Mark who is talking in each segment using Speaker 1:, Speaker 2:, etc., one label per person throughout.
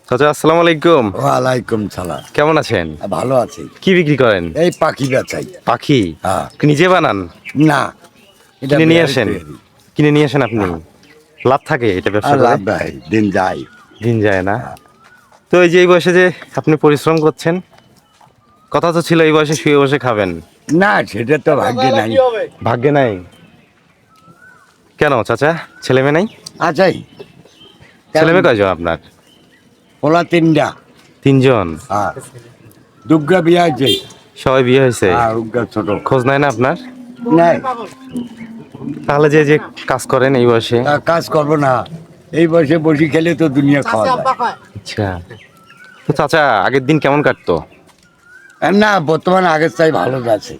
Speaker 1: চাচা আসসালামু আলাইকুম।
Speaker 2: ওয়ালাইকুম সালাম।
Speaker 1: কেমন আছেন?
Speaker 2: ভালো আছি।
Speaker 1: কি বিক্রি করেন?
Speaker 2: এই পাখি বেচাই।
Speaker 1: পাখি?
Speaker 2: হ্যাঁ।
Speaker 1: নিজে বানান?
Speaker 2: না, এটা
Speaker 1: কিনে নিয়ে
Speaker 2: বিহারি
Speaker 1: আসেন?
Speaker 2: তৈরি।
Speaker 1: কিনে নিয়ে আসেন আপনি? লাভ থাকে এটা ব্যবসা
Speaker 2: আর
Speaker 1: করে?
Speaker 2: লাভ নাই, দিন যায়।
Speaker 1: দিন যায় না। তো এই যে এই বয়সে যে আপনি পরিশ্রম করছেন, কথা তো ছিল এই বয়সে শুয়ে বসে খাবেন।
Speaker 2: না, সেটা তো ভাগ্যে নাই।
Speaker 1: ভাগ্যে নাই? কেন চাচা, ছেলে মেয়ে নাই?
Speaker 2: আছেই।
Speaker 1: ছেলে মেয়ে কয়জন আপনার?
Speaker 2: ওলা তিনটা।
Speaker 1: তিনজন?
Speaker 2: হ্যাঁ, দুর্গা বিয়া আছে।
Speaker 1: সবাই বিয়ে হয়েছে?
Speaker 2: হ্যাঁ, উগ্রা ছোট।
Speaker 1: খোঁজ নাই না আপনার?
Speaker 2: নাই,
Speaker 1: তাহলে যে যে কাজ করেন এই বয়সে?
Speaker 2: তা কাজ করবো না। এই বয়সে বসে খেলে তো দুনিয়া খাওয়া যায়।
Speaker 1: আচ্ছা, তো চাচা আগের দিন কেমন কাটতো?
Speaker 2: আর না, বর্তমানে আগের চাই ভালো আছে।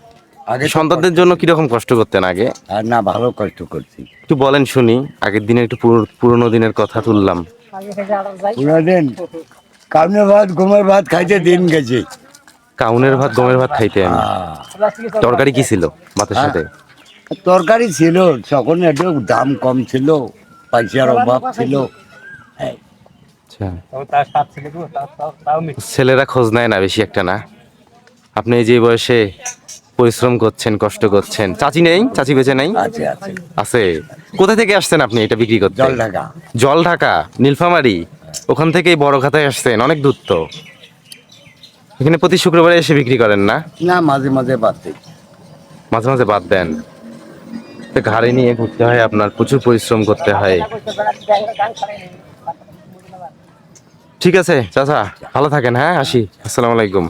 Speaker 2: আগে তো
Speaker 1: সন্তানদের জন্য কিরকম কষ্ট করতেন আগে?
Speaker 2: আর না, ভালো কষ্ট করছি।
Speaker 1: একটু বলেন শুনি, আগের দিনের একটু পুরোনো দিনের কথা তুললাম।
Speaker 2: পুরাদিন কামনে ভাত ঘুমের ভাত খাইতে দিন গেছে।
Speaker 1: কাউনের ভাত গমের ভাত খাইতেন? তরকারি কি ছিল ভাতের সাথে?
Speaker 2: তরকারি ছিল, তখন একটু দাম কম ছিল, পয়সার অভাব ছিল।
Speaker 1: আচ্ছা, ছেলেরা খোঁজ নেয় না বেশি একটা না? আপনি এই যে বয়সে পরিশ্রম করছেন, কষ্ট করছেন। চাচি নেই? চাচি বেঁচে নাই?
Speaker 2: আছে আছে।
Speaker 1: আছে? কোথা থেকে আসছেন আপনি এটা বিক্রি করতে?
Speaker 2: জল ঢাকা।
Speaker 1: জল ঢাকা, নীলফামারী? ওখান থেকেই বড় খাতায় আসছেন, অনেক দূর তো। এখানে প্রতি শুক্রবারে এসে বিক্রি করেন না?
Speaker 2: না, মাঝে মাঝে বাড়তে।
Speaker 1: মাঝে মাঝে বাদ দেন? তো ঘাড়ে নিয়ে ঘুরতে হয় আপনার, প্রচুর পরিশ্রম করতে হয়। ঠিক আছে চাচা, ভালো থাকেন। হ্যাঁ, আসি। আসসালামু আলাইকুম।